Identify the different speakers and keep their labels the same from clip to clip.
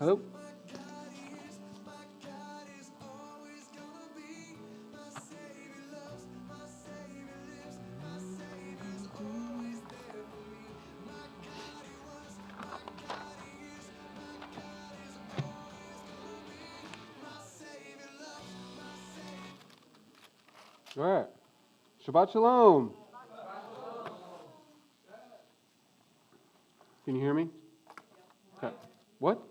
Speaker 1: Hello? All right. Shabbat Shalom. Can you hear me? Okay. What?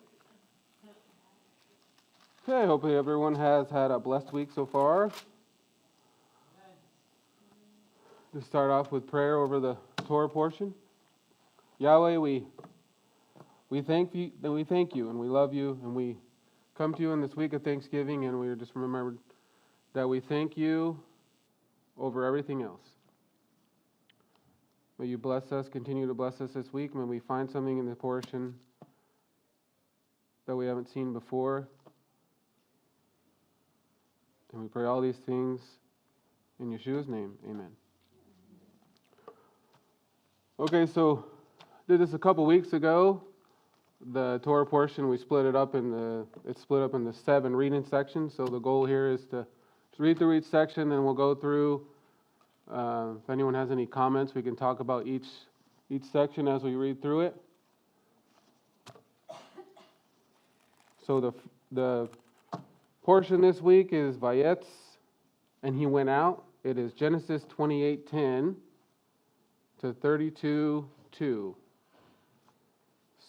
Speaker 1: Okay, hopefully everyone has had a blessed week so far. To start off with prayer over the Torah portion. Yahweh, we thank you and we love you, and we come to you in this week of Thanksgiving, and we just remembered that we thank you over everything else. May you bless us, continue to bless us this week. May we find something in the portion that we haven't seen before. And we pray all these things in Yeshua's name. Amen. Okay, so did this a couple weeks ago. The Torah portion, we split it up it's split up into 7 reading sections. So the goal here is to read through each section, then we'll go through. If anyone has any comments, we can talk about each section as we read through it. So the portion this week is Vayetz, and he went out. It is Genesis 28:10 to 32:2.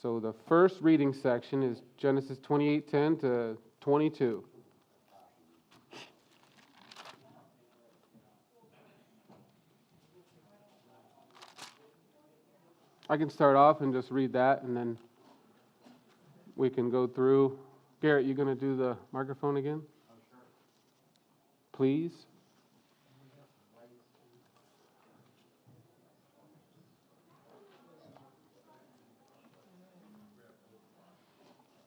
Speaker 1: So the first reading section is Genesis 28:10 to 22. I can start off and just read that, and then we can go through. Garrett, you going to do the microphone again? Oh, sure. Please.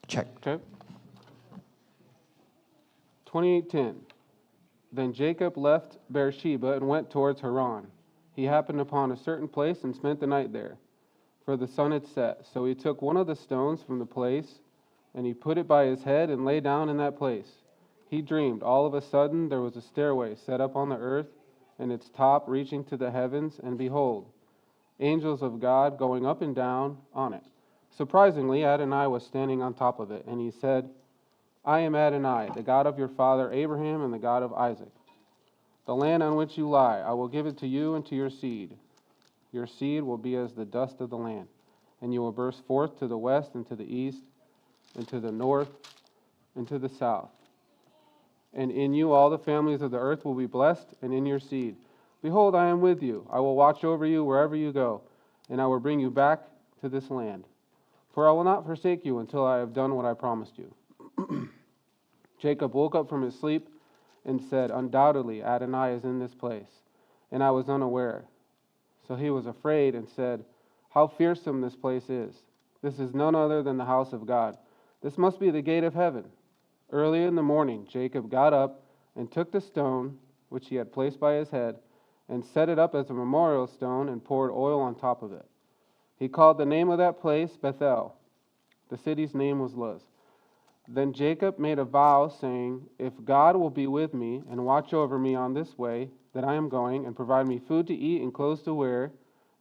Speaker 2: Check.
Speaker 1: Okay. 28:10. Then Jacob left Beersheba and went towards Haran. He happened upon a certain place and spent the night there, for the sun had set. So he took one of the stones from the place, and he put it by his head and lay down in that place. He dreamed. All of a sudden there was a stairway set up on the earth, and its top reaching to the heavens, and behold, angels of God going up and down on it. Surprisingly, Adonai was standing on top of it, and he said, I am Adonai, the God of your father Abraham and the God of Isaac. The land on which you lie, I will give it to you and to your seed. Your seed will be as the dust of the land, and you will burst forth to the west and to the east, and to the north and to the south. And in you all the families of the earth will be blessed, and in your seed. Behold, I am with you. I will watch over you wherever you go, and I will bring you back to this land. For I will not forsake you until I have done what I promised you. Jacob woke up from his sleep and said, Undoubtedly Adonai is in this place, and I was unaware. So he was afraid and said, How fearsome this place is. This is none other than the house of God. This must be the gate of heaven. Early in the morning, Jacob got up and took the stone which he had placed by his head and set it up as a memorial stone and poured oil on top of it. He called the name of that place Bethel. The city's name was Luz. Then Jacob made a vow, saying, If God will be with me and watch over me on this way that I am going, and provide me food to eat and clothes to wear,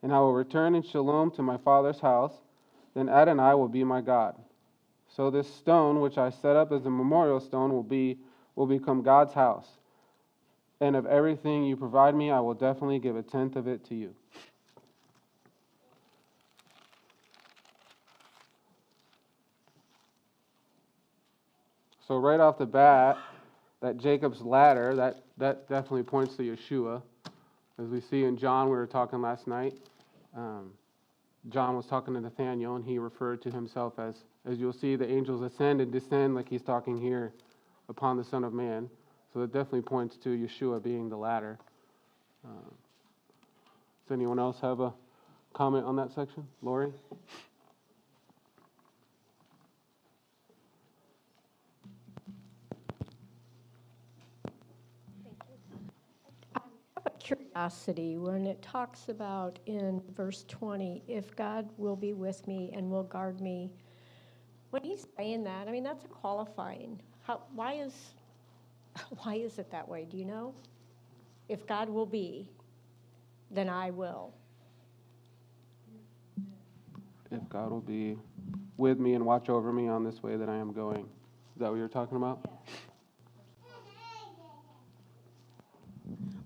Speaker 1: and I will return in shalom to my father's house, then Adonai will be my God. So this stone, which I set up as a memorial stone, will become God's house. And of everything you provide me, I will definitely give a tenth of it to you. So right off the bat, that Jacob's ladder, that definitely points to Yeshua. As we see in John, we were talking last night. John was talking to Nathaniel, and he referred to himself as you'll see, the angels ascend and descend, like he's talking here, upon the Son of Man. So that definitely points to Yeshua being the ladder. Does anyone else have a comment on that section? Lori?
Speaker 3: Curiosity when it talks about in verse 20, if God will be with me and will guard me, when he's saying that, I mean, that's a qualifying. Why is it that way? Do you know? If God will be, then I will.
Speaker 1: If God will be with me and watch over me on this way that I am going. Is that what you're talking about?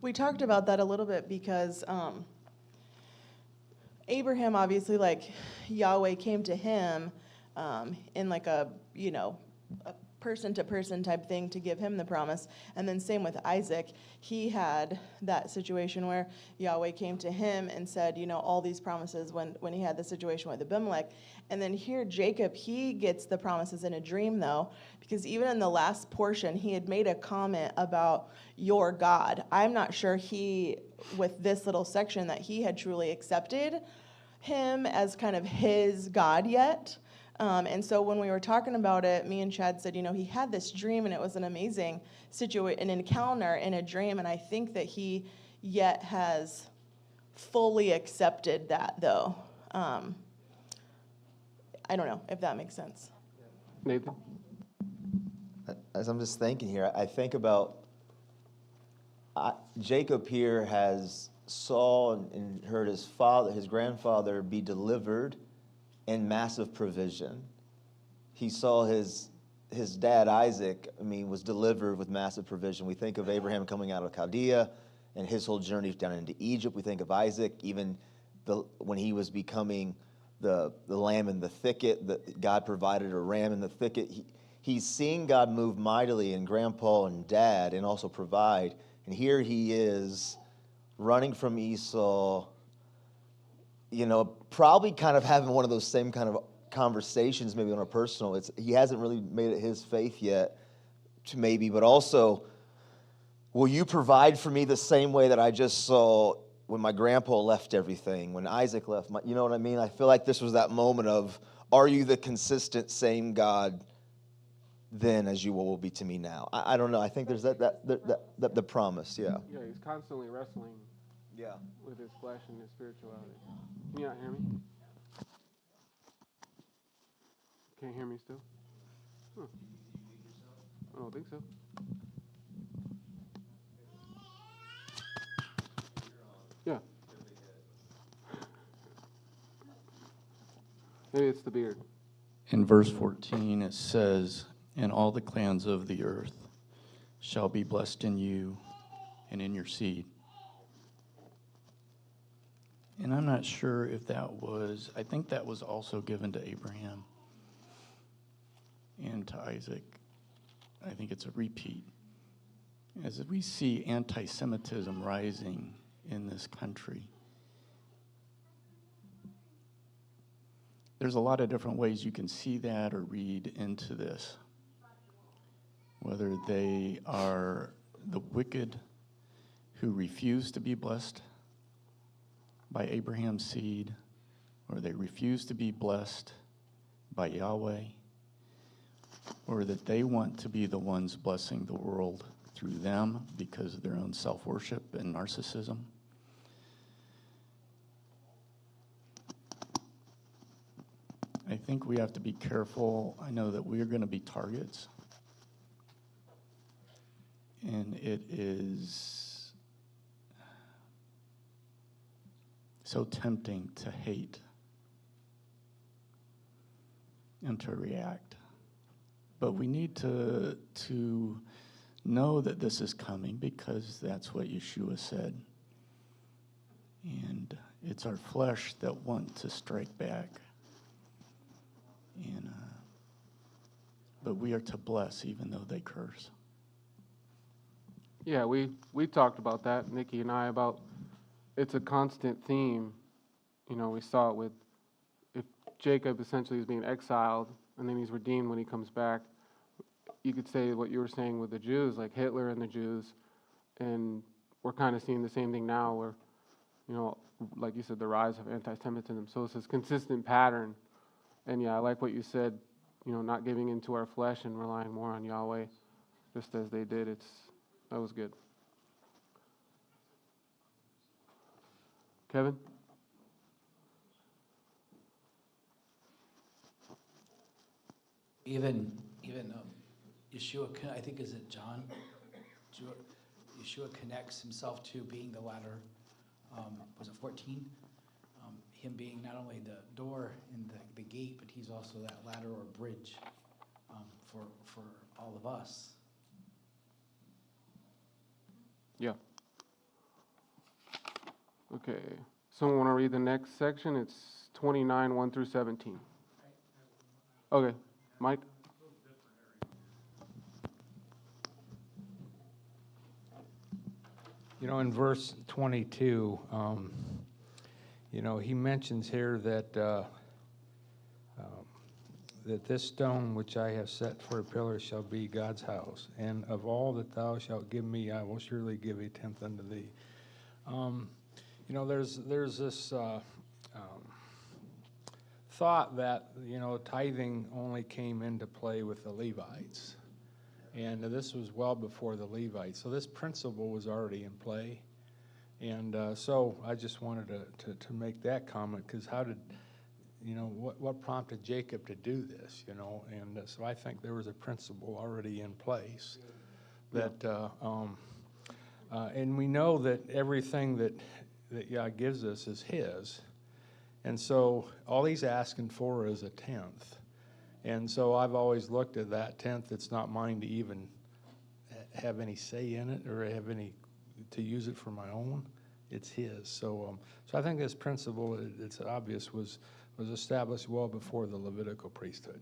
Speaker 4: We talked about that a little bit because Abraham, obviously, like, Yahweh came to him in like a person-to-person type thing to give him the promise. And then same with Isaac. He had that situation where Yahweh came to him and said, all these promises when he had the situation with Abimelech. And then here, Jacob, he gets the promises in a dream, though, because even in the last portion, he had made a comment about your God. I'm not sure with this little section, that he had truly accepted him as kind of his God yet. And so when we were talking about it, me and Chad said, he had this dream, and it was an amazing an encounter in a dream. And I think that he yet has fully accepted that, though. I don't know if that makes sense.
Speaker 1: Nathan?
Speaker 2: As I'm just thinking here, I think about Jacob here saw and heard his grandfather be delivered in massive provision. He saw his dad Isaac, was delivered with massive provision. We think of Abraham coming out of Chaldea and his whole journey down into Egypt. We think of Isaac, even when he was becoming the lamb in the thicket, that God provided a ram in the thicket. He's seeing God move mightily in grandpa and dad and also provide. And here he is running from Esau, probably kind of having one of those same kind of conversations, maybe on a personal. He hasn't really made it his faith yet, but also, will you provide for me the same way that I just saw when my grandpa left everything, when Isaac left? You know what I mean? I feel like this was that moment of, are you the consistent same God then as you will be to me now? I don't know. I think there's the promise, yeah.
Speaker 1: Yeah, he's constantly wrestling with his flesh and his spirituality. Can you not hear me? Can't hear me still? Huh. I don't think so. Yeah. Maybe it's the beard.
Speaker 5: In verse 14, it says, "And all the clans of the earth shall be blessed in you and in your seed." And I'm not sure if I think that was also given to Abraham and to Isaac. I think it's a repeat. As we see anti-Semitism rising in this country, there's a lot of different ways you can see that or read into this. Whether they are the wicked who refuse to be blessed by Abraham's seed, or they refuse to be blessed by Yahweh, or that they want to be the ones blessing the world through them because of their own self-worship and narcissism. I think we have to be careful. I know that we are going to be targets. And it is so tempting to hate and to react. But we need to know that this is coming, because that's what Yeshua said. And it's our flesh that want to strike back. And but we are to bless even though they curse.
Speaker 1: Yeah, we talked about that, Nikki and I, about it's a constant theme. We saw it with, if Jacob essentially is being exiled and then he's redeemed when he comes back, you could say what you were saying with the Jews, like Hitler and the Jews, and we're kind of seeing the same thing now where, like you said, the rise of anti-Semitism. So it's this consistent pattern. And yeah, I like what you said, not giving into our flesh and relying more on Yahweh, just as they did. That was good. Kevin?
Speaker 6: Even Yeshua, I think, is it John? Yeshua connects himself to being the ladder. Was it 14? Him being not only the door and the gate, but he's also that ladder or bridge for all of us.
Speaker 1: Yeah. Okay. Someone want to read the next section? It's 29, 1 through 17. Okay. Mike?
Speaker 7: You know, in verse 22, he mentions here that that this stone which I have set for a pillar shall be God's house, and of all that thou shalt give me, I will surely give a tenth unto thee. There's this thought that tithing only came into play with the Levites. And this was well before the Levites. So this principle was already in play. And so I just wanted to make that comment, because how did, what prompted Jacob to do this, And so I think there was a principle already in place that, and we know that everything that God gives us is his. And so all he's asking for is a tenth. And so I've always looked at that tenth. It's not mine to even have any say in it or have any to use it for my own. It's his. So I think this principle, it's obvious, was established well before the Levitical priesthood.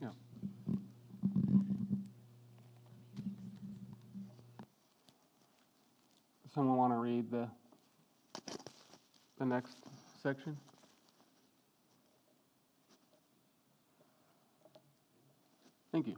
Speaker 1: Yeah. Someone want to read the next section? Thank you.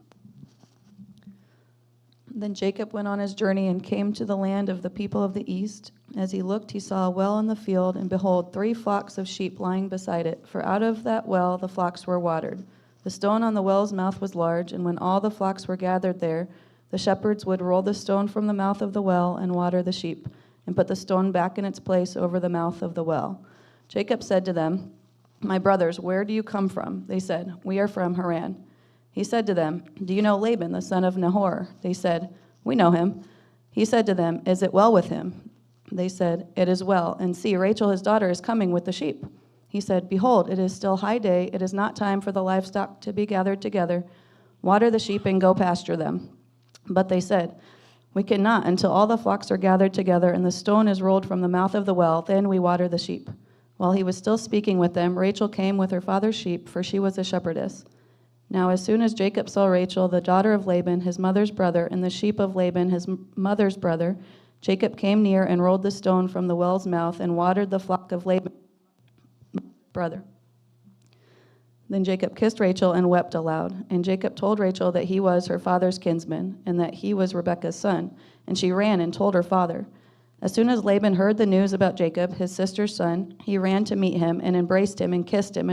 Speaker 8: Then Jacob went on his journey and came to the land of the people of the east. As he looked, he saw a well in the field, and behold, 3 flocks of sheep lying beside it, for out of that well the flocks were watered. The stone on the well's mouth was large, and when all the flocks were gathered there, the shepherds would roll the stone from the mouth of the well and water the sheep, and put the stone back in its place over the mouth of the well. Jacob said to them, "My brothers, where do you come from?" They said, "We are from Haran." He said to them, "Do you know Laban, the son of Nahor?" They said, "We know him." He said to them, "Is it well with him?" They said, "It is well. And see, Rachel his daughter is coming with the sheep." He said, "Behold, it is still high day. It is not time for the livestock to be gathered together. Water the sheep and go pasture them." But they said, "We cannot until all the flocks are gathered together and the stone is rolled from the mouth of the well. Then we water the sheep." While he was still speaking with them, Rachel came with her father's sheep, for she was a shepherdess. Now as soon as Jacob saw Rachel, the daughter of Laban, his mother's brother, and the sheep of Laban, his mother's brother, Jacob came near and rolled the stone from the well's mouth and watered the flock of Laban's brother. Then Jacob kissed Rachel and wept aloud. And Jacob told Rachel that he was her father's kinsman, and that he was Rebekah's son. And she ran and told her father. As soon as Laban heard the news about Jacob, his sister's son, he ran to meet him and embraced him and kissed him.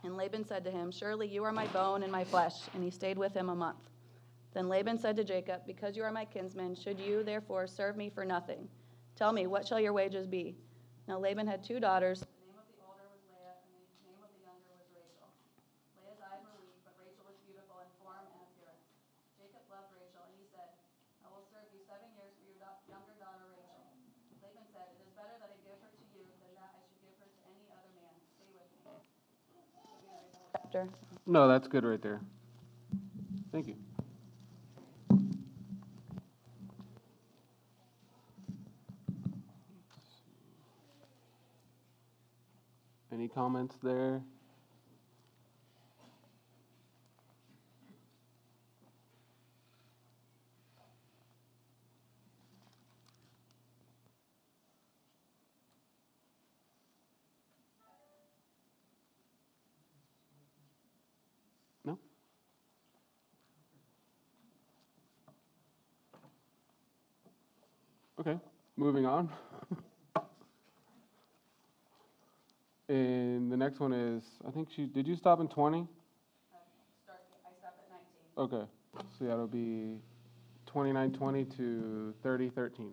Speaker 8: And Laban said to him, "Surely you are my bone and my flesh." And he stayed with him a month. Then Laban said to Jacob, "Because you are my kinsman, should you therefore serve me for nothing? Tell me, what shall your wages be?" Now Laban had 2 daughters. The name of the older was Leah, and the name of the younger was Rachel. Leah's eyes were weak, but Rachel was beautiful in form and appearance. Jacob loved Rachel, and he said, "I will serve you 7 years for your younger daughter Rachel." Laban said, "It is better that I give her to you than that I should give her to any other man. Stay with me."
Speaker 1: No, that's good right there. Thank you. Any comments there? No? Okay, moving on. And the next one is, I think did you stop in 20?
Speaker 8: I stopped at 19.
Speaker 1: Okay, so that'll be 29:20 to 30:13.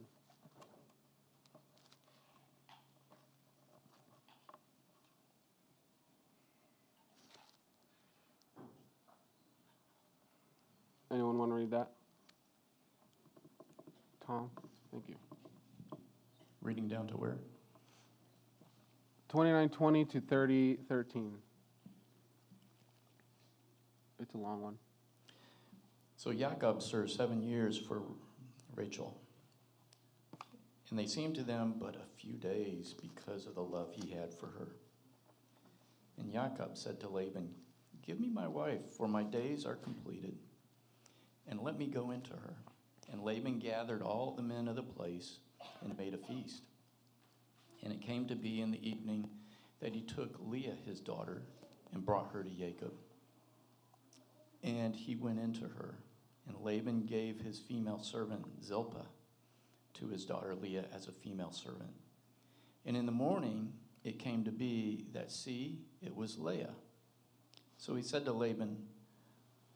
Speaker 1: Anyone want to read that? Tom, thank you.
Speaker 5: Reading down to where?
Speaker 1: 29:20 to 30:13. It's a long one.
Speaker 5: So Jacob served 7 years for Rachel, and they seemed to them but a few days because of the love he had for her. And Jacob said to Laban, "Give me my wife, for my days are completed, and let me go into her." And Laban gathered all the men of the place and made a feast. And it came to be in the evening that he took Leah his daughter and brought her to Jacob. And he went into her, and Laban gave his female servant Zilpah to his daughter Leah as a female servant. And in the morning it came to be that, see, it was Leah. So he said to Laban,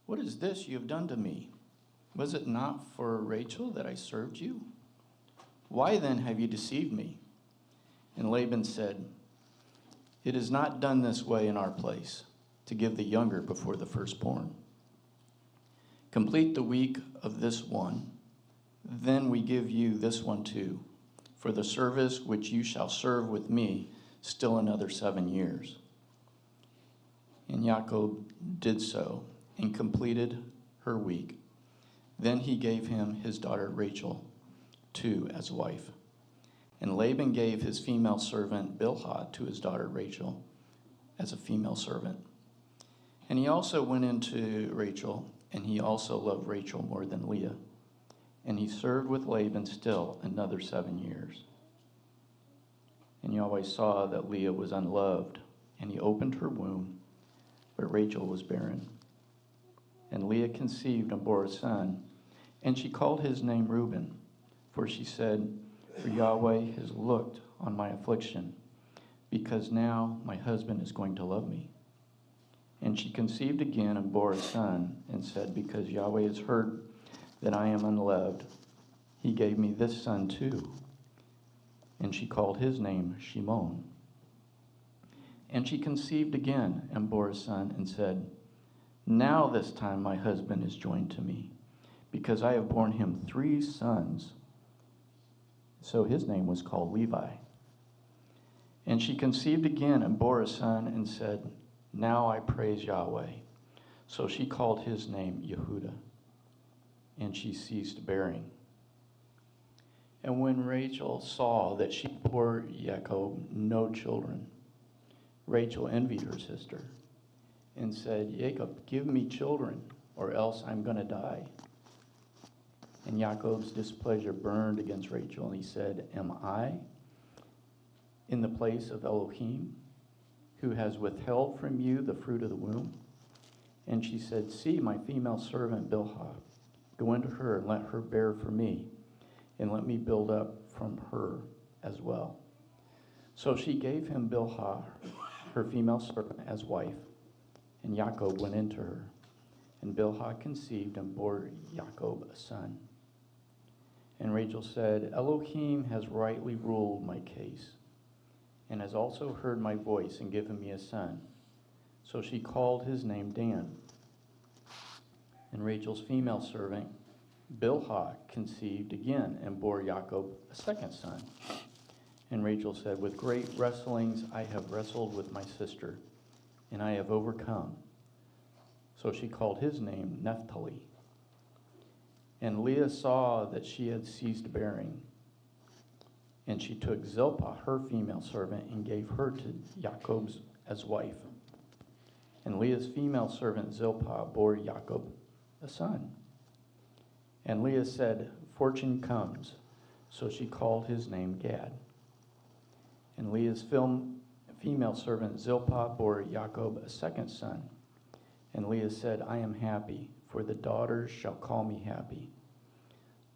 Speaker 5: "What is this you have done to me? Was it not for Rachel that I served you? Why then have you deceived me?" And Laban said, "It is not done this way in our place, to give the younger before the firstborn. Complete the week of this one, then we give you this one too, for the service which you shall serve with me still another 7 years." And Jacob did so, and completed her week. Then he gave him his daughter Rachel too as wife. And Laban gave his female servant Bilhah to his daughter Rachel as a female servant. And he also went into Rachel, and he also loved Rachel more than Leah. And he served with Laban still another 7 years. And Yahweh saw that Leah was unloved, and he opened her womb, but Rachel was barren. And Leah conceived and bore a son, and she called his name Reuben, for she said, "For Yahweh has looked on my affliction, because now my husband is going to love me." And she conceived again and bore a son, and said, "Because Yahweh has heard that I am unloved, he gave me this son too." And she called his name Shimon. And she conceived again and bore a son, and said, "Now this time my husband is joined to me, because I have borne him 3 sons." So his name was called Levi. And she conceived again and bore a son, and said, "Now I praise Yahweh." So she called his name Yehudah. And she ceased bearing. And when Rachel saw that she bore Jacob no children, Rachel envied her sister and said, "Jacob, give me children, or else I'm going to die." And Jacob's displeasure burned against Rachel, and he said, "Am I in the place of Elohim, who has withheld from you the fruit of the womb?" And she said, "See, my female servant Bilhah, go into her and let her bear for me, and let me build up from her as well." So she gave him Bilhah, her female servant, as wife, and Jacob went into her. And Bilhah conceived and bore Jacob a son. And Rachel said, "Elohim has rightly ruled my case, and has also heard my voice and given me a son." So she called his name Dan. And Rachel's female servant Bilhah conceived again and bore Jacob a second son. And Rachel said, "With great wrestlings I have wrestled with my sister, and I have overcome." So she called his name Naphtali. And Leah saw that she had ceased bearing, and she took Zilpah, her female servant, and gave her to Jacob as wife. And Leah's female servant Zilpah bore Jacob a son. And Leah said, "Fortune comes." So she called his name Gad. And Leah's female servant Zilpah bore Jacob a second son. And Leah said, "I am happy, for the daughters shall call me happy."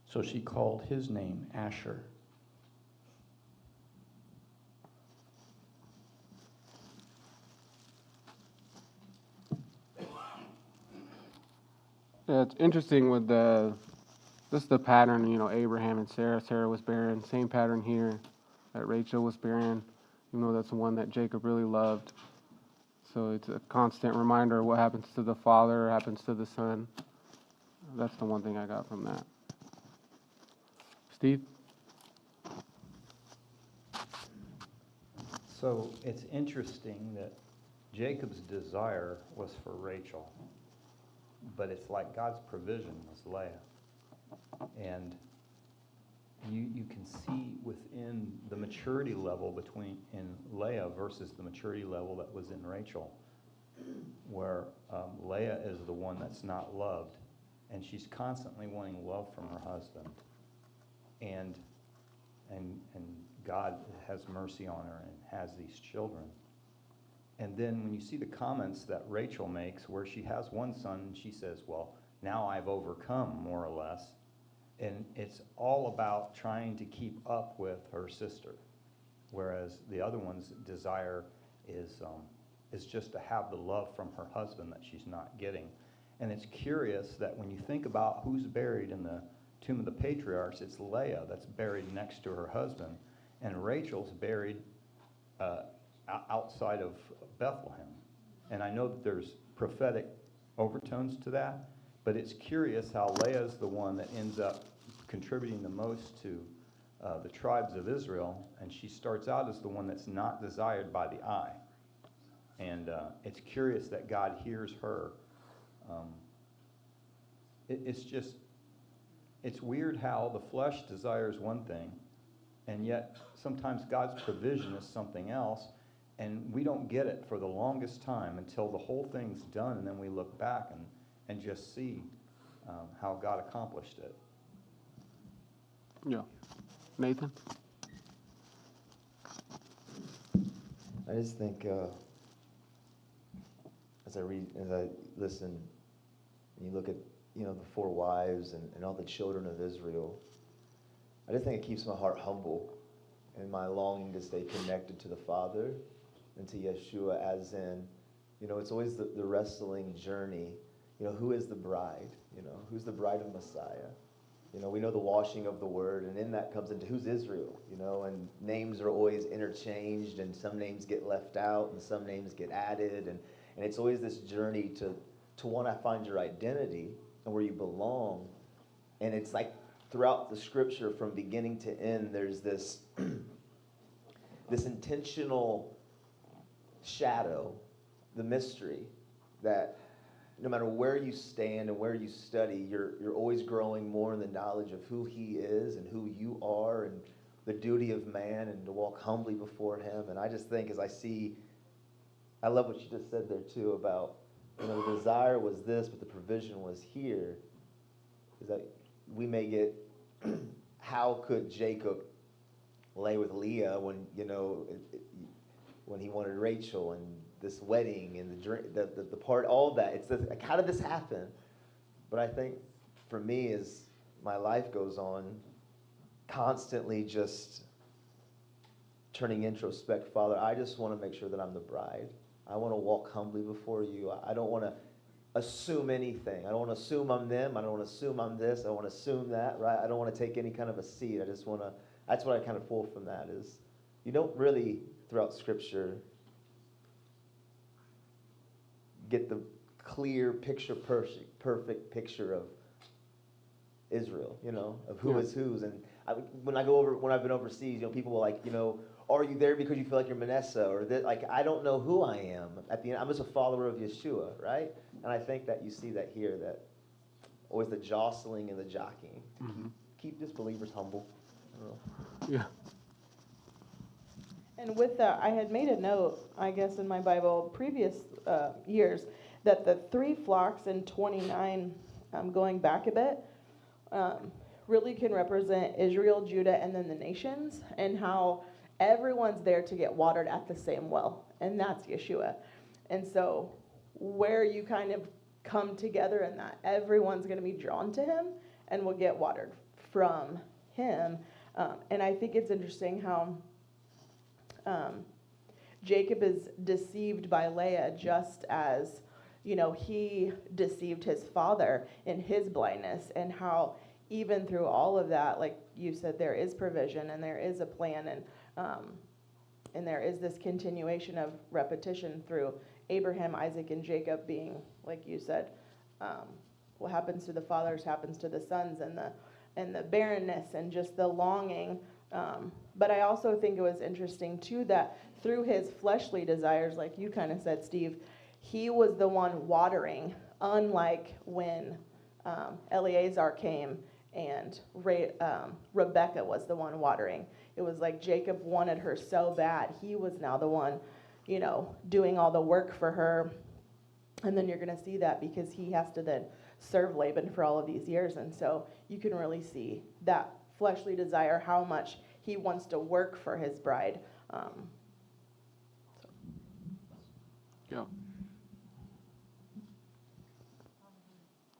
Speaker 5: So she called his name Asher.
Speaker 1: Yeah, it's interesting with just the pattern, Abraham and Sarah. Sarah was barren. Same pattern here, that Rachel was barren. That's the one that Jacob really loved. So it's a constant reminder of what happens to the father happens to the son. That's the one thing I got from that. Steve?
Speaker 9: So it's interesting that Jacob's desire was for Rachel, but it's like God's provision was Leah. And you can see within the maturity level in Leah versus the maturity level that was in Rachel, where Leah is the one that's not loved, and she's constantly wanting love from her husband. And God has mercy on her and has these children. And then when you see the comments that Rachel makes, where she has one son, and she says, well, now I've overcome, more or less. And it's all about trying to keep up with her sister, whereas the other one's desire is just to have the love from her husband that she's not getting. And it's curious that when you think about who's buried in the tomb of the patriarchs, it's Leah that's buried next to her husband, and Rachel's buried outside of Bethlehem. And I know that there's prophetic overtones to that, but it's curious how Leah's the one that ends up contributing the most to the tribes of Israel, and she starts out as the one that's not desired by the eye. And it's curious that God hears her. It's weird how the flesh desires one thing, and yet sometimes God's provision is something else, and we don't get it for the longest time until the whole thing's done, and then we look back and just see how God accomplished it.
Speaker 1: Yeah. Nathan?
Speaker 2: I just think as I listen, and you look at the 4 wives and all the children of Israel, I just think it keeps my heart humble and my longing to stay connected to the Father and to Yeshua, as in, it's always the wrestling journey. Who is the bride? Who's the bride of Messiah? We know the washing of the word, and in that comes into who's Israel, and names are always interchanged, and some names get left out, and some names get added, and it's always this journey to want to find your identity and where you belong. And it's like throughout the scripture from beginning to end, there's this this intentional shadow, the mystery, that no matter where you stand and where you study, you're always growing more in the knowledge of who he is and who you are, and the duty of man, and to walk humbly before him. And I just think, as I love what you just said there too about, the desire was this, but the provision was here, is that we may get, how could Jacob lay with Leah when, when he wanted Rachel, and this wedding and the part, all that. It's like, how did this happen? But I think for me, as my life goes on, constantly just turning introspect, Father, I just want to make sure that I'm the bride. I want to walk humbly before you. I don't want to assume anything. I don't want to assume I'm them. I don't want to assume I'm this. I don't want to assume that, right? I don't want to take any kind of a seat. I just want to, that's what I kind of pull from that, is you don't really, throughout Scripture, get the clear picture, perfect picture of Israel, of who is whose. And when I've been overseas, people will like, are you there because you feel like you're Manasseh, or that? Like, I don't know who I am. At the end, I'm just a follower of Yeshua, right? And I think that you see that here, that always the jostling and the jockeying to keep disbelievers humble.
Speaker 1: Yeah.
Speaker 4: And with that, I had made a note, I guess, in my Bible previous years, that the 3 flocks in 29, going back a bit, really can represent Israel, Judah, and then the nations, and how everyone's there to get watered at the same well, and that's Yeshua. And so where you kind of come together in that, everyone's going to be drawn to him and will get watered from him. And I think it's interesting how Jacob is deceived by Leah, just as, he deceived his father in his blindness, and how even through all of that, like you said, there is provision and there is a plan, and there is this continuation of repetition through Abraham, Isaac, and Jacob being, like you said, what happens to the fathers happens to the sons, and the barrenness and just the longing. But I also think it was interesting too that through his fleshly desires, like you kind of said, Steve, he was the one watering, unlike when Eleazar came and Rebecca was the one watering. It was like Jacob wanted her so bad. He was now the one, doing all the work for her. And then you're going to see that because he has to then serve Laban for all of these years. And so you can really see that fleshly desire, how much he wants to work for his bride.
Speaker 1: Yeah.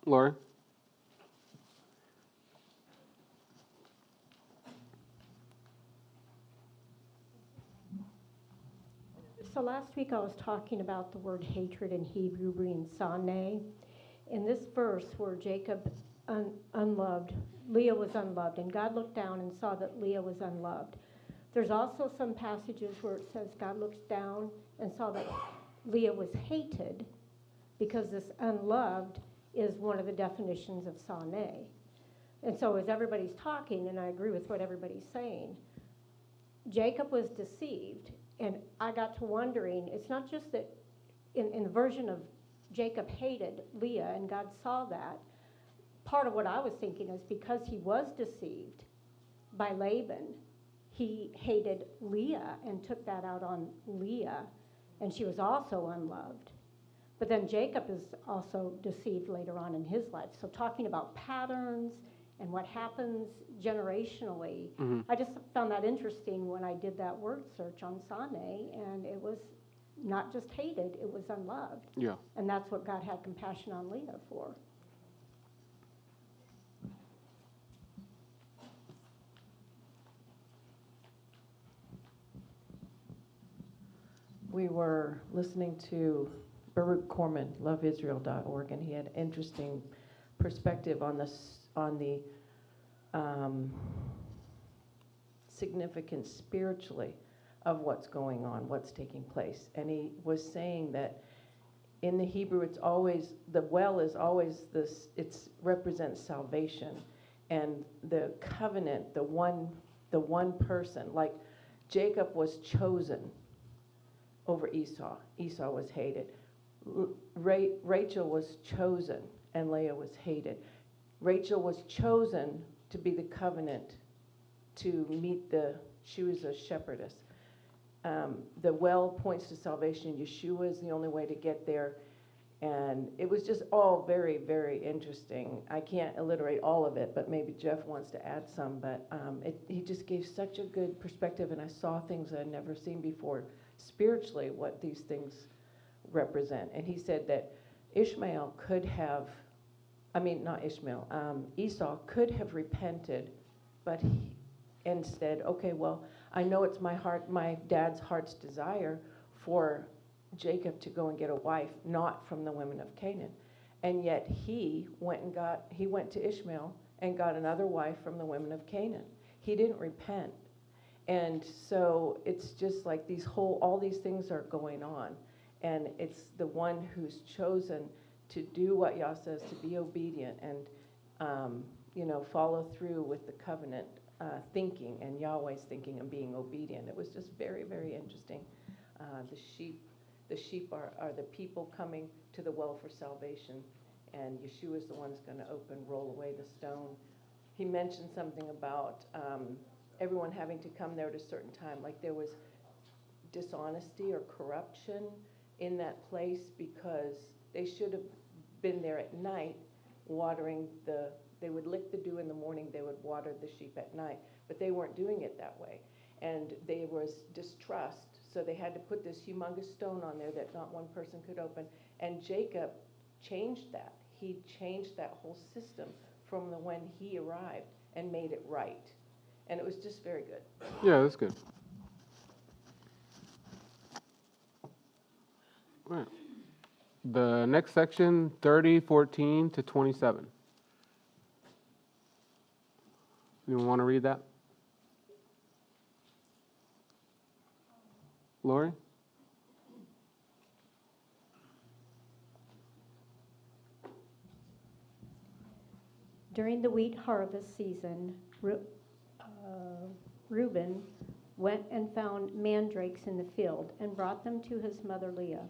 Speaker 1: Laura?
Speaker 3: So last week I was talking about the word hatred in Hebrew being saneh. In this verse where Jacob unloved, Leah was unloved, and God looked down and saw that Leah was unloved. There's also some passages where it says God looks down and saw that Leah was hated, because this unloved is one of the definitions of saneh. And so as everybody's talking, and I agree with what everybody's saying, Jacob was deceived. And I got to wondering, it's not just that in the version of Jacob hated Leah and God saw that. Part of what I was thinking is because he was deceived by Laban, he hated Leah and took that out on Leah, and she was also unloved. But then Jacob is also deceived later on in his life. So talking about patterns and what happens generationally, I just found that interesting when I did that word search on Saneh, and it was not just hated, it was unloved.
Speaker 1: Yeah.
Speaker 3: And that's what God had compassion on Leah for.
Speaker 10: We were listening to Baruch Corman, loveisrael.org, and he had interesting perspective on the significance spiritually of what's going on, what's taking place. And he was saying that in the Hebrew, it's always, the well is always this, it represents salvation. And the covenant, the one person, like Jacob was chosen over Esau. Esau was hated. Rachel was chosen and Leah was hated. Rachel was chosen to be the covenant, to meet she was a shepherdess. The well points to salvation. Yeshua is the only way to get there. And it was just all very, very interesting. I can't alliterate all of it, but maybe Jeff wants to add some. But he just gave such a good perspective, and I saw things I'd never seen before spiritually, what these things represent. And he said that Ishmael could have, Esau could have repented, but he instead, okay, well, I know it's my dad's heart's desire for Jacob to go and get a wife, not from the women of Canaan. And yet he went to Ishmael and got another wife from the women of Canaan. He didn't repent. And so it's just like all these things are going on. And it's the one who's chosen to do what Yah says, to be obedient and, follow through with the covenant thinking and Yahweh's thinking and being obedient. It was just very, very interesting. The sheep are the people coming to the well for salvation, and Yeshua is the one who's going to roll away the stone. He mentioned something about everyone having to come there at a certain time, like there was dishonesty or corruption in that place because they should have been there at night watering they would lick the dew in the morning, they would water the sheep at night, but they weren't doing it that way. And there was distrust, so they had to put this humongous stone on there that not one person could open. And Jacob changed that. He changed that whole system from when he arrived and made it right. And it was just very good.
Speaker 1: Yeah, that's good. All right. The next section, 30:14 to 27. Anyone want to read that? Lori?
Speaker 3: During the wheat harvest season, Reuben went and found mandrakes in the field and brought them to his mother Leah.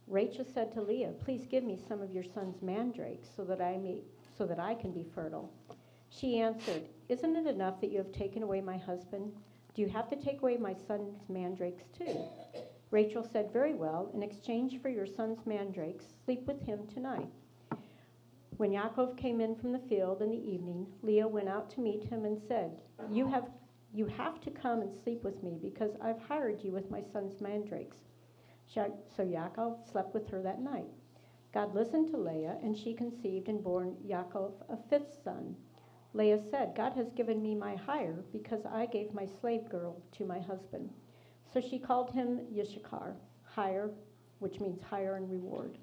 Speaker 3: Rachel said to Leah, "Please give me some of your son's mandrakes so that I can be fertile." She answered, "Isn't it enough that you have taken away my husband? Do you have to take away my son's mandrakes too?" Rachel said, "Very well. In exchange for your son's mandrakes, sleep with him tonight." When Yaakov came in from the field in the evening, Leah went out to meet him and said, You have to come and sleep with me because I've hired you with my son's mandrakes." So Yaakov slept with her that night. God listened to Leah, and she conceived and bore Yaakov a fifth son. Leah said, "God has given me my hire because I gave my slave girl to my husband." So she called him Yishakar, hire, which means hire and reward.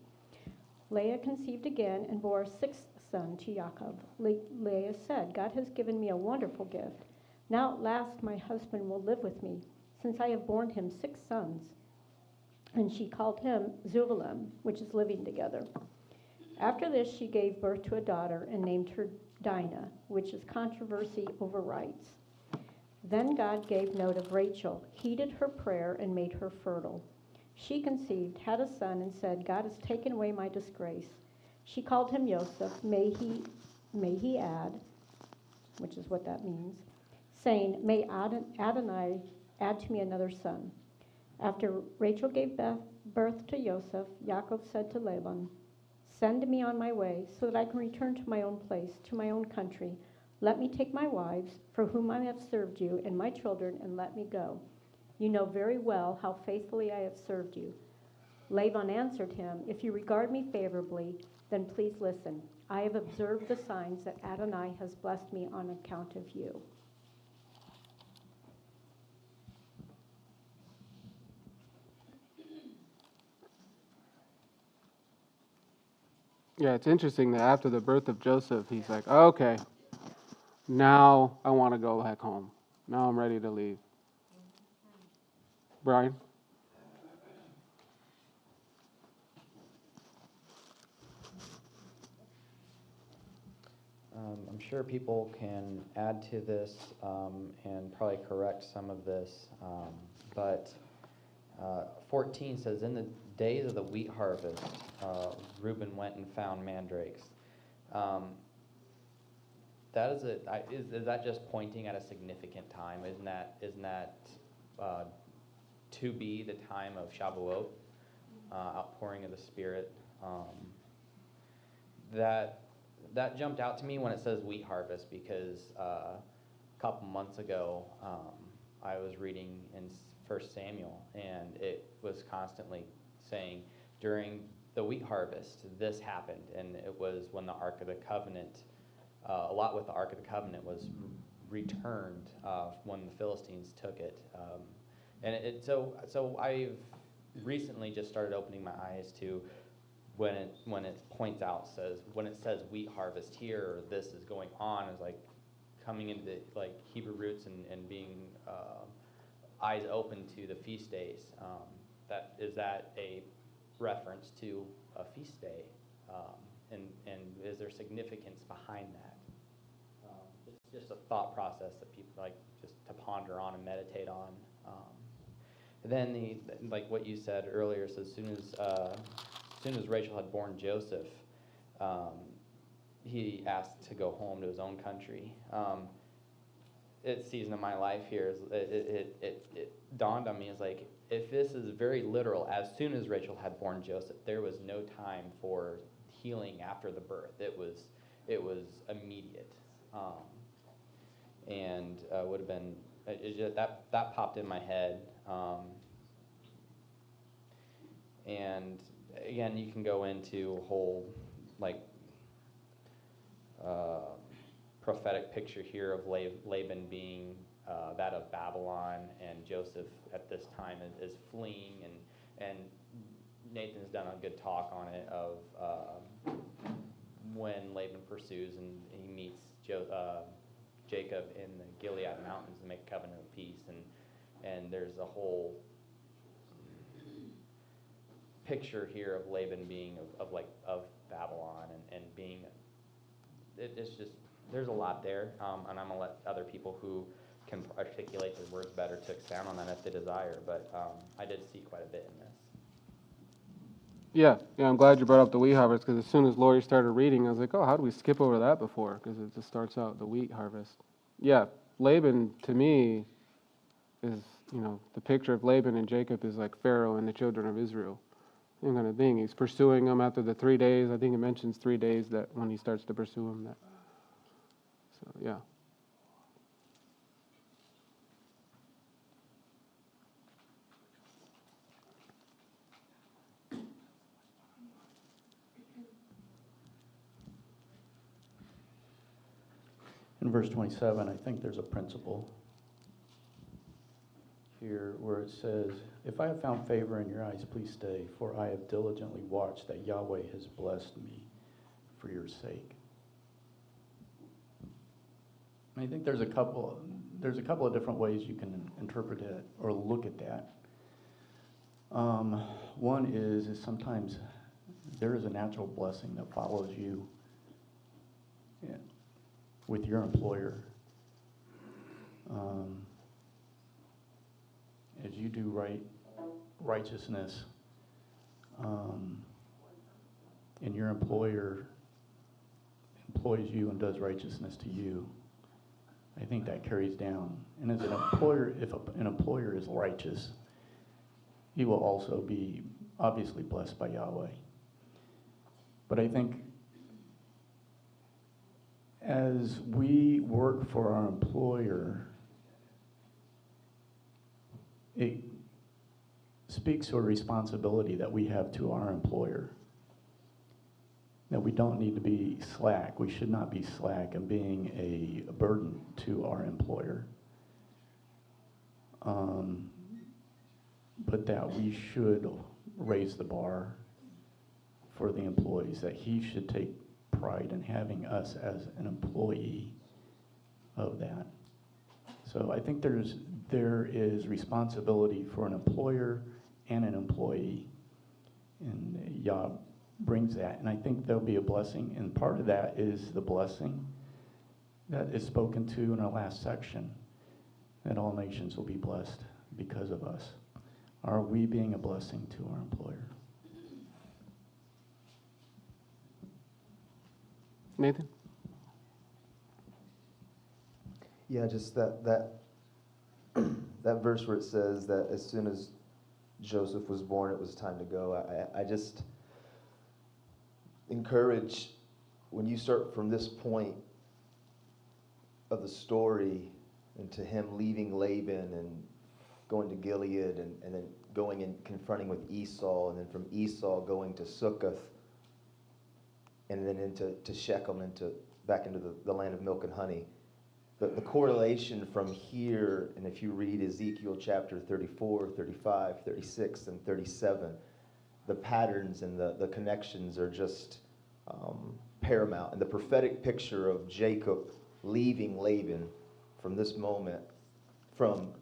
Speaker 3: Leah conceived again and bore a sixth son to Yaakov. Leah said, "God has given me a wonderful gift. Now at last my husband will live with me, since I have borne him 6 sons." And she called him Zuvalaim, which is living together. After this, she gave birth to a daughter and named her Dinah, which is controversy over rights. Then God gave note of Rachel, heeded her prayer, and made her fertile. She conceived, had a son, and said, "God has taken away my disgrace." She called him Joseph, may he add, which is what that means, saying, "May Adonai add to me another son." After Rachel gave birth to Joseph, Yaakov said to Laban, "Send me on my way so that I can return to my own place, to my own country. Let me take my wives, for whom I have served you, and my children, and let me go. You know very well how faithfully I have served you." Laban answered him, "If you regard me favorably, then please listen. I have observed the signs that Adonai has blessed me on account of you."
Speaker 1: Yeah, it's interesting that after the birth of Joseph, he's like, "Okay, now I want to go back home. Now I'm ready to leave." Brian?
Speaker 11: I'm sure people can add to this and probably correct some of this, but 14 says, "In the days of the wheat harvest, Reuben went and found mandrakes." That is that just pointing at a significant time? Isn't that to be the time of Shavuot, outpouring of the Spirit? That jumped out to me when it says wheat harvest, because a couple months ago I was reading in 1 Samuel, and it was constantly saying during the wheat harvest this happened, and it was when the Ark of the Covenant, a lot with the Ark of the Covenant was returned when the Philistines took it, and so I've recently just started opening my eyes to when it points out, when it says wheat harvest here, or this is going on, is like coming into like Hebrew roots and being eyes open to the feast days. That a reference to a feast day, and is there significance behind that? It's just a thought process that people like just to ponder on and meditate on. Then like what you said earlier, so as soon as Rachel had born Joseph, he asked to go home to his own country. It's season of my life here, it dawned on me as like, if this is very literal, as soon as Rachel had born Joseph, there was no time for healing after the birth. It was immediate, and would have been that popped in my head. And again, you can go into a whole like prophetic picture here of Laban being that of Babylon, and Joseph at this time is fleeing, and Nathan's done a good talk on it of when Laban pursues and he meets Jacob in the Gilead Mountains to make a covenant of peace, and there's a whole picture here of Laban being of Babylon, and being it's just there's a lot there, and I'm gonna let other people who can articulate the words better to expound on that if they desire, but I did see quite a bit in this.
Speaker 1: Yeah, I'm glad you brought up the wheat harvest, because as soon as Lori started reading, I was like, oh, how did we skip over that before? Because it just starts out the wheat harvest. Yeah, Laban, to me, is, the picture of Laban and Jacob is like Pharaoh and the children of Israel. Same kind of thing. He's pursuing them after the 3 days. I think it mentions 3 days that when he starts to pursue them. So, yeah.
Speaker 5: In verse 27, I think there's a principle here where it says, "If I have found favor in your eyes, please stay, for I have diligently watched that Yahweh has blessed me for your sake." And I think there's a couple of different ways you can interpret it or look at that. One is sometimes there is a natural blessing that follows you with your employer. As you do righteousness, and your employer employs you and does righteousness to you, I think that carries down. And as an employer, if an employer is righteous, he will also be obviously blessed by Yahweh. But I think as we work for our employer, it speaks to a responsibility that we have to our employer. That we don't need to be slack. We should not be slack in being a burden to our employer. But that we should raise the bar for the employees, that he should take pride in having us as an employee of that. So I think there is responsibility for an employer and an employee, and Yah brings that, and I think there'll be a blessing, and part of that is the blessing that is spoken to in our last section, that all nations will be blessed because of us. Are we being a blessing to our employer?
Speaker 1: Nathan?
Speaker 2: Yeah, just that that verse where it says that as soon as Joseph was born, it was time to go. I just encourage, when you start from this point of the story into him leaving Laban and going to Gilead and then going and confronting with Esau, and then from Esau going to Succoth, and then into Shechem, back into the land of milk and honey. The correlation from here, and if you read Ezekiel chapter 34, 35, 36, and 37, the patterns and the connections are just paramount. And the prophetic picture of Jacob leaving Laban from this moment, from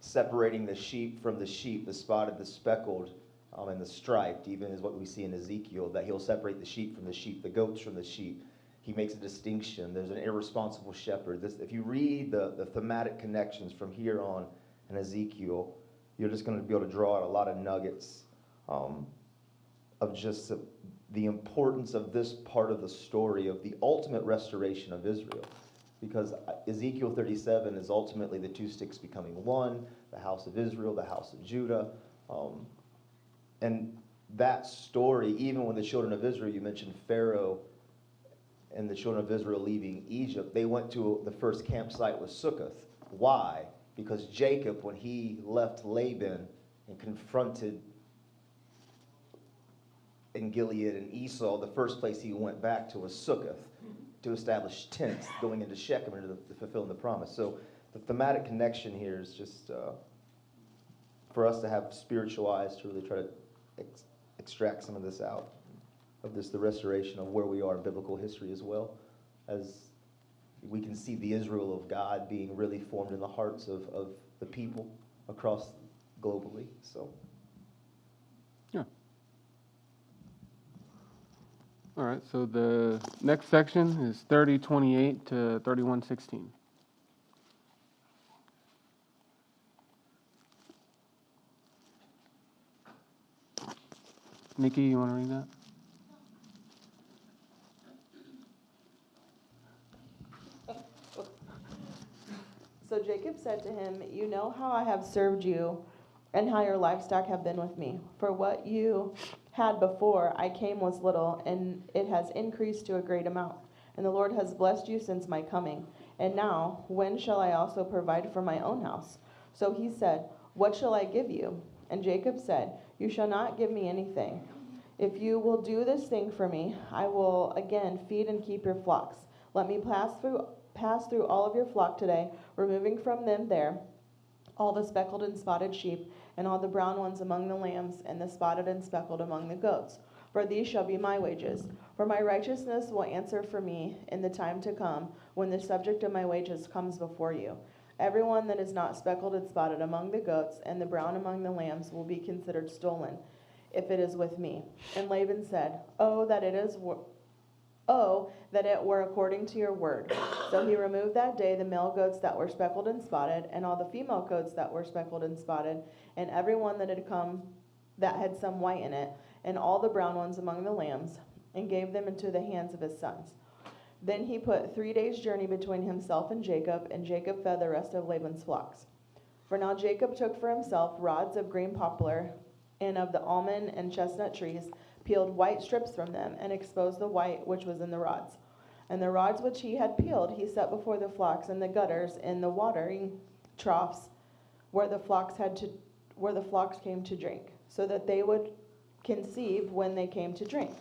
Speaker 2: separating the sheep from the sheep, the spotted, the speckled, and the striped, even is what we see in Ezekiel, that he'll separate the sheep from the sheep, the goats from the sheep. He makes a distinction. There's an irresponsible shepherd. If you read the thematic connections from here on in Ezekiel, you're just going to be able to draw out a lot of nuggets of just the importance of this part of the story of the ultimate restoration of Israel. Because Ezekiel 37 is ultimately the two sticks becoming one, the house of Israel, the house of Judah. And that story, even when the children of Israel, you mentioned Pharaoh and the children of Israel leaving Egypt, they went to the first campsite was Succoth. Why? Because Jacob, when he left Laban and confronted in Gilead and Esau, the first place he went back to was Succoth to establish tents going into Shechem and to fulfill the promise. So the thematic connection here is just for us to have spiritual eyes to really try to extract some of this out, of this, the restoration of where we are in biblical history, as well as we can see the Israel of God being really formed in the hearts of the people across globally. So,
Speaker 1: Yeah. All right, so the next section is 30:28 to 31:16. Nikki, you want to read that?
Speaker 4: So Jacob said to him, "You know how I have served you, and how your livestock have been with me. For what you had before I came was little, and it has increased to a great amount. And the Lord has blessed you since my coming. And now, when shall I also provide for my own house?" So he said, "What shall I give you?" And Jacob said, "You shall not give me anything. If you will do this thing for me, I will again feed and keep your flocks. Let me pass through all of your flock today, removing from them there all the speckled and spotted sheep, and all the brown ones among the lambs, and the spotted and speckled among the goats. For these shall be my wages. For my righteousness will answer for me in the time to come, when the subject of my wages comes before you. Everyone that is not speckled and spotted among the goats, and the brown among the lambs, will be considered stolen, if it is with me." And Laban said, "Oh, that it were according to your word." So he removed that day the male goats that were speckled and spotted, and all the female goats that were speckled and spotted, and every one that had some white in it, and all the brown ones among the lambs, and gave them into the hands of his sons. Then he put 3 days' journey between himself and Jacob fed the rest of Laban's flocks. For now Jacob took for himself rods of green poplar, and of the almond and chestnut trees, peeled white strips from them, and exposed the white which was in the rods. And the rods which he had peeled he set before the flocks in the gutters, in the watering troughs, where the flocks came to drink, so that they would conceive when they came to drink.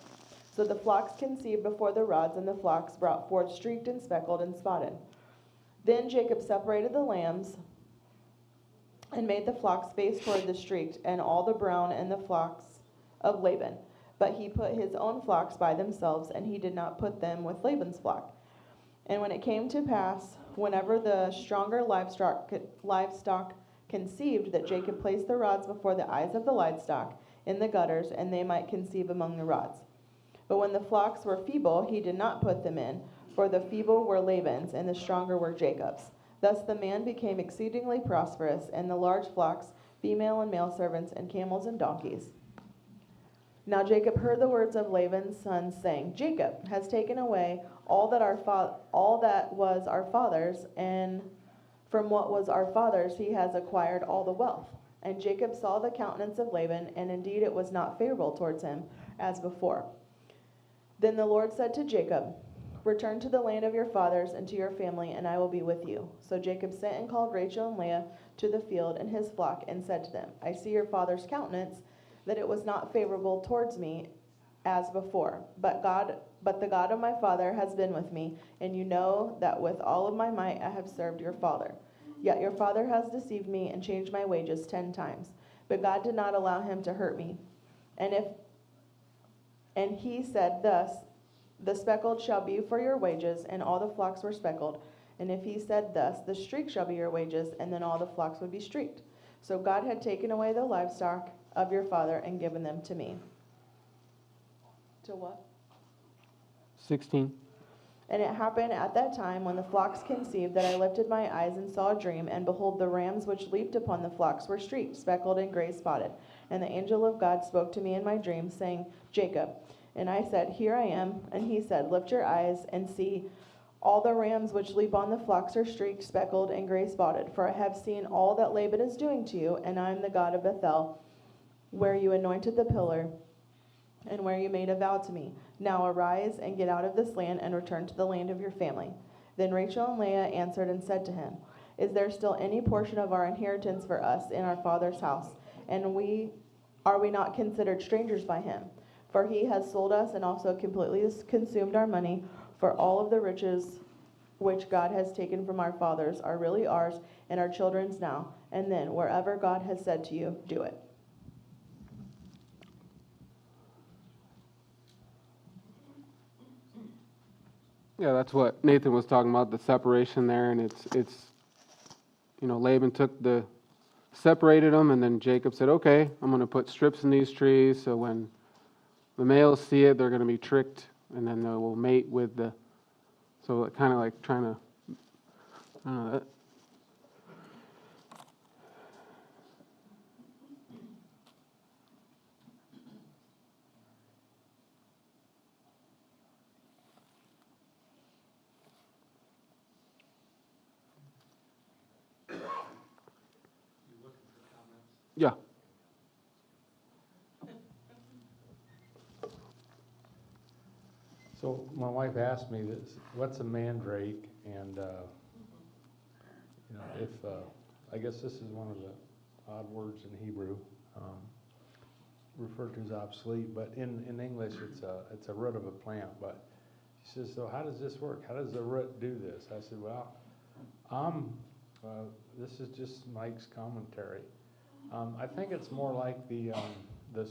Speaker 4: So the flocks conceived before the rods, and the flocks brought forth streaked and speckled and spotted. Then Jacob separated the lambs, and made the flocks face toward the streaked, and all the brown and the flocks of Laban. But he put his own flocks by themselves, and he did not put them with Laban's flock. And when it came to pass, whenever the stronger livestock conceived, that Jacob placed the rods before the eyes of the livestock in the gutters, and they might conceive among the rods. But when the flocks were feeble, he did not put them in, for the feeble were Laban's, and the stronger were Jacob's. Thus the man became exceedingly prosperous, and the large flocks, female and male servants, and camels and donkeys. Now Jacob heard the words of Laban's sons, saying, "Jacob has taken away all that was our father's, and from what was our father's he has acquired all the wealth." And Jacob saw the countenance of Laban, and indeed it was not favorable towards him, as before. Then the Lord said to Jacob, "Return to the land of your fathers and to your family, and I will be with you." So Jacob sent and called Rachel and Leah to the field and his flock, and said to them, "I see your father's countenance, that it was not favorable towards me as before. But the God of my father has been with me, and you know that with all of my might I have served your father. Yet your father has deceived me and changed my wages 10 times. But God did not allow him to hurt me. And he said thus, the speckled shall be for your wages, and all the flocks were speckled. And if he said thus, the streaked shall be your wages, and then all the flocks would be streaked. So God had taken away the livestock of your father and given them to me." To what?
Speaker 1: 16.
Speaker 4: "And it happened at that time, when the flocks conceived, that I lifted my eyes and saw a dream, and behold, the rams which leaped upon the flocks were streaked, speckled, and gray spotted. And the angel of God spoke to me in my dream, saying, 'Jacob.' And I said, 'Here I am.' And he said, 'Lift your eyes and see, all the rams which leap on the flocks are streaked, speckled, and gray spotted. For I have seen all that Laban is doing to you, and I am the God of Bethel, where you anointed the pillar, and where you made a vow to me. Now arise and get out of this land, and return to the land of your family.' Then Rachel and Leah answered and said to him, 'Is there still any portion of our inheritance for us in our father's house? And are we not considered strangers by him? For he has sold us and also completely consumed our money, for all of the riches which God has taken from our fathers are really ours and our children's now. And then, wherever God has said to you, do it.'"
Speaker 1: Yeah, that's what Nathan was talking about, the separation there, and it's Laban separated them, and then Jacob said, "Okay, I'm going to put strips in these trees, so when the males see it, they're going to be tricked and then they will mate with the. So kind of like trying to. I don't know. Yeah.
Speaker 7: So my wife asked me this, what's a mandrake? And, if, I guess this is one of the odd words in Hebrew, referred to as obsolete, but in English it's a root of a plant. But she says, so how does this work? How does the root do this? I said, well, this is just Mike's commentary. I think it's more like the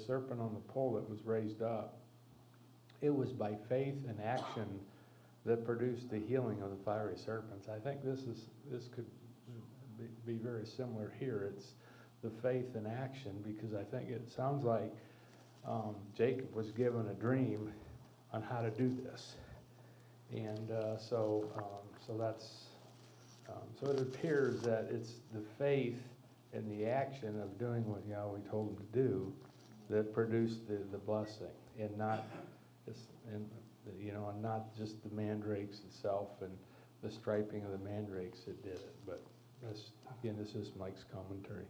Speaker 7: serpent on the pole that was raised up. It was by faith and action that produced the healing of the fiery serpents. I think this could be very similar here. It's the faith and action, because I think it sounds like Jacob was given a dream on how to do this, and so it appears that it's the faith and the action of doing what Yahweh told him to do that produced the blessing, and not just the mandrakes itself and the striping of the mandrakes that did it. But this is Mike's commentary.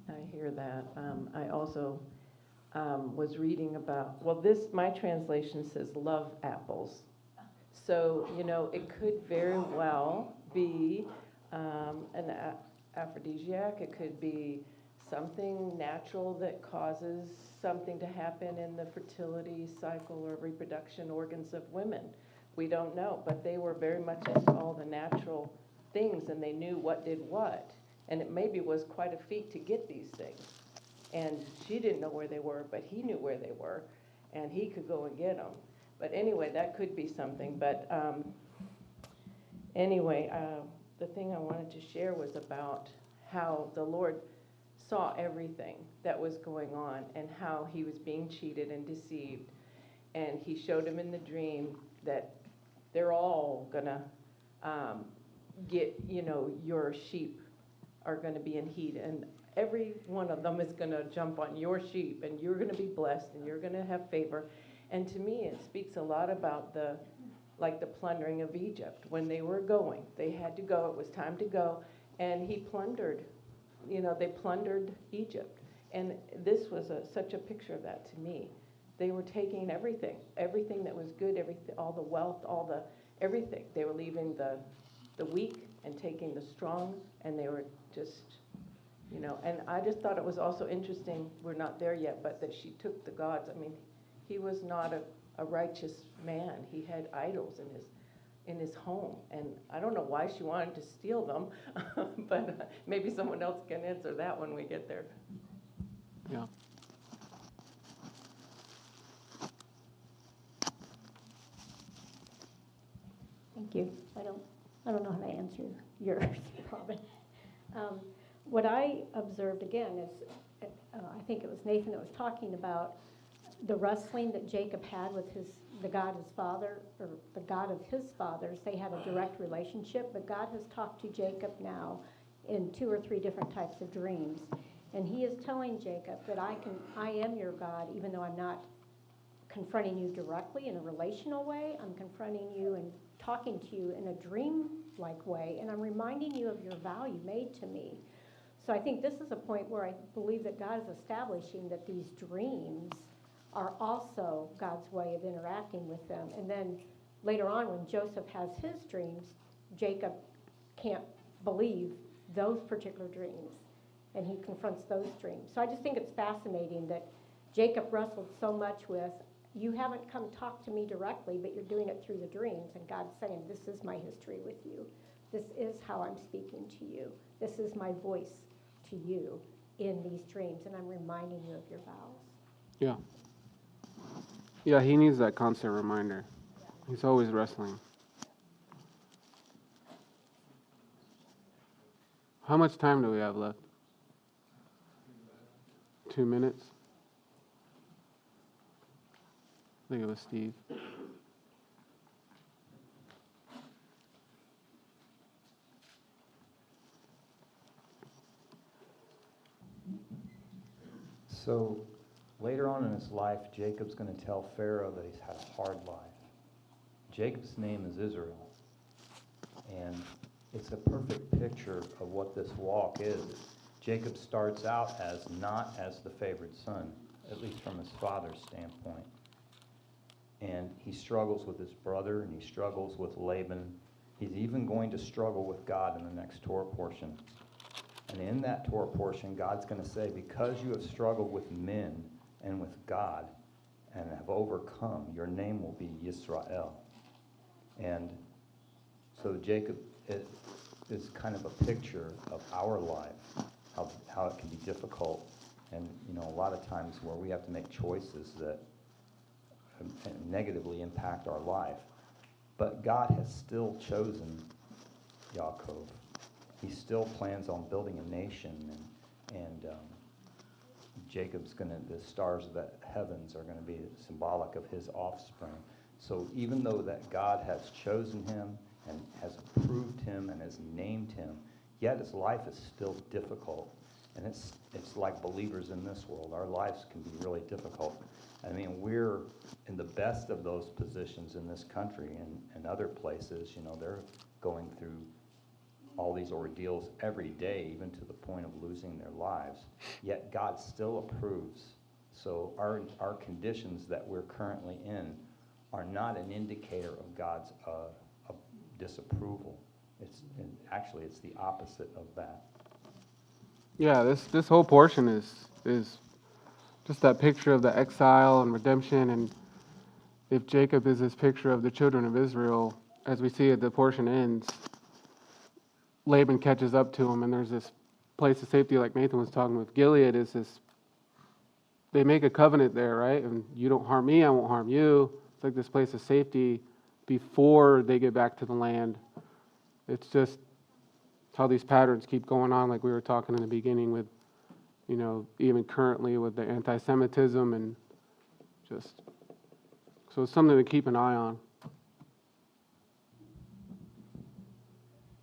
Speaker 10: I hear that. I also was reading about, my translation says love apples. So, it could very well be an aphrodisiac. It could be something natural that causes something to happen in the fertility cycle or reproduction organs of women. We don't know, but they were very much into all the natural things, and they knew what did what. And it maybe was quite a feat to get these things. And she didn't know where they were, but he knew where they were, and he could go and get them. But anyway, that could be something. But the thing I wanted to share was about how the Lord saw everything that was going on and how he was being cheated and deceived. And he showed him in the dream that they're all going to get, your sheep are going to be in heat. And every one of them is going to jump on your sheep, and you're going to be blessed, and you're going to have favor. And to me, it speaks a lot about the plundering of Egypt. When they were going, they had to go. It was time to go. And he plundered, they plundered Egypt. And this was such a picture of that to me. They were taking everything that was good, all the wealth, everything. They were leaving the weak and taking the strong, and they were just, and I just thought it was also interesting, we're not there yet, but that she took the gods. I mean, he was not a righteous man. He had idols in his home, and I don't know why she wanted to steal them, but maybe someone else can answer that when we get there.
Speaker 1: Yeah.
Speaker 3: Thank you. I don't know how to answer yours, Robin. What I observed again is, I think it was Nathan that was talking about the wrestling that Jacob had with the God of his father, or the God of his fathers. They had a direct relationship, but God has talked to Jacob now in 2 or 3 different types of dreams. And he is telling Jacob that I am your God, even though I'm not confronting you directly in a relational way. I'm confronting you and talking to you in a dream-like way, and I'm reminding you of your vow you made to me. So I think this is a point where I believe that God is establishing that these dreams are also God's way of interacting with them. And then later on, when Joseph has his dreams, Jacob can't believe those particular dreams, and he confronts those dreams. So I just think it's fascinating that Jacob wrestled so much with, you haven't come talk to me directly, but you're doing it through the dreams. And God's saying, this is my history with you. This is how I'm speaking to you. This is my voice to you in these dreams, and I'm reminding you of your vows.
Speaker 1: Yeah. Yeah, he needs that constant reminder. He's always wrestling. How much time do we have left? 2 minutes? I think it was Steve.
Speaker 9: So later on in his life, Jacob's going to tell Pharaoh that he's had a hard life. Jacob's name is Israel. And it's a perfect picture of what this walk is. Jacob starts out as not as the favored son, at least from his father's standpoint. And he struggles with his brother, and he struggles with Laban. He's even going to struggle with God in the next Torah portion. And in that Torah portion, God's going to say, because you have struggled with men and with God and have overcome, your name will be Yisrael. And so Jacob is kind of a picture of our life, how it can be difficult. And, a lot of times where we have to make choices that negatively impact our life. But God has still chosen Yaakov. He still plans on building a nation, and Jacob's the stars of the heavens are going to be symbolic of his offspring. So even though that God has chosen him and has approved him and has named him, yet his life is still difficult. And it's like believers in this world. Our lives can be really difficult. I mean, we're in the best of those positions in this country and other places. They're going through all these ordeals every day, even to the point of losing their lives. Yet God still approves. So our conditions that we're currently in are not an indicator of God's disapproval. It's the opposite of that.
Speaker 1: Yeah, this whole portion is just that picture of the exile and redemption. And if Jacob is this picture of the children of Israel, as we see it, the portion ends, Laban catches up to him, and there's this place of safety, like Nathan was talking with. Gilead is this, they make a covenant there, right? And you don't harm me, I won't harm you. It's like this place of safety before they get back to the land. It's just how these patterns keep going on, like we were talking in the beginning with, even currently with the anti-Semitism, and just, so it's something to keep an eye on.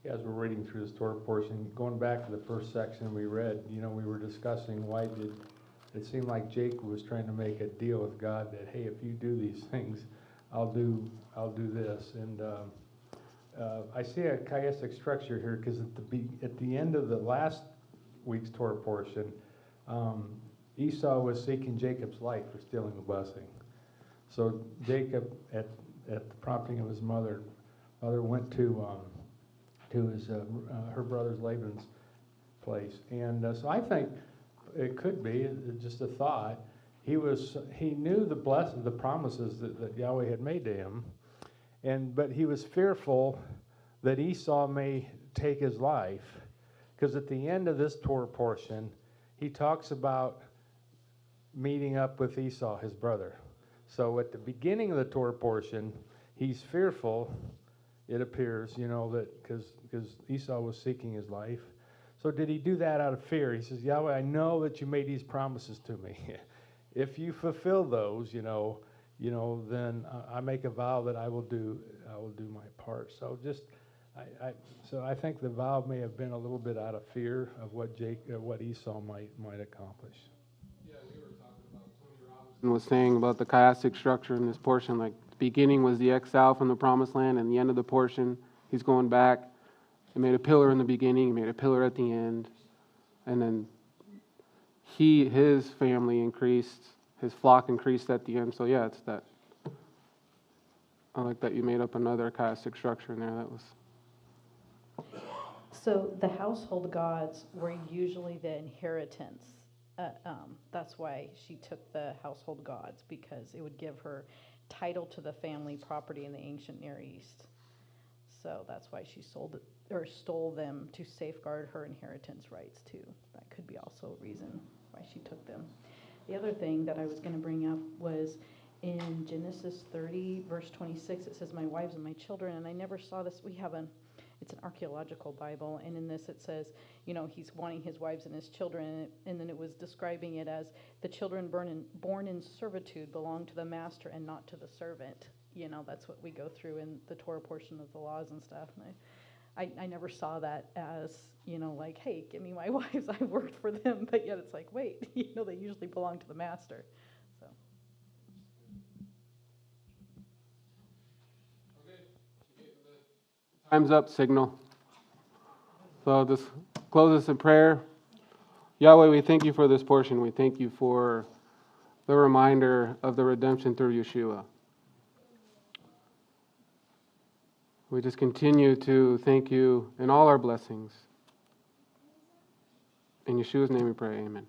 Speaker 7: As we're reading through this Torah portion, going back to the first section we read, we were discussing why did it seem like Jacob was trying to make a deal with God that, hey, if you do these things, I'll do this. And I see a chiastic structure here because at the end of the last week's Torah portion, Esau was seeking Jacob's life for stealing the blessing. So Jacob, at the prompting of his mother went to his her brother's Laban's place, and so I think it could be just a thought. He knew the promises that Yahweh had made to him, but he was fearful that Esau may take his life, because at the end of this Torah portion, he talks about meeting up with Esau, his brother. So at the beginning of the Torah portion, he's fearful. It appears, that because Esau was seeking his life. So did he do that out of fear? He says, Yahweh, I know that you made these promises to me. If you fulfill those, then I make a vow that I will do my part. So I think the vow may have been a little bit out of fear of what Esau might accomplish.
Speaker 1: Yeah, we were talking about Tony Robinson was saying about the chiastic structure in this portion, like the beginning was the exile from the promised land, and the end of the portion, he's going back. He made a pillar in the beginning, he made a pillar at the end, and then his family increased, his flock increased at the end. So yeah, it's that. I like that you made up another chiastic structure in there. That was.
Speaker 12: So the household gods were usually the inheritance. That's why she took the household gods, because it would give her title to the family property in the ancient Near East. So that's why she sold it or stole them, to safeguard her inheritance rights too. That could be also a reason why she took them. The other thing that I was going to bring up was in Genesis 30, verse 26, it says, my wives and my children, and I never saw this. We have it's an archaeological Bible, and in this it says, you know, he's wanting his wives and his children, and then it was describing it as the children born in servitude belong to the master and not to the servant. You know, that's what we go through in the Torah portion of the laws and stuff. And I never saw that as, you know, like, hey, give me my wives, I've worked for them, but yet it's like, wait, you know, they usually belong to the master. So.
Speaker 1: Time's up, signal. So I'll just close us in prayer. Yahweh, we thank you for this portion. We thank you for the reminder of the redemption through Yeshua. We just continue to thank you in all our blessings. In Yeshua's name we pray, amen.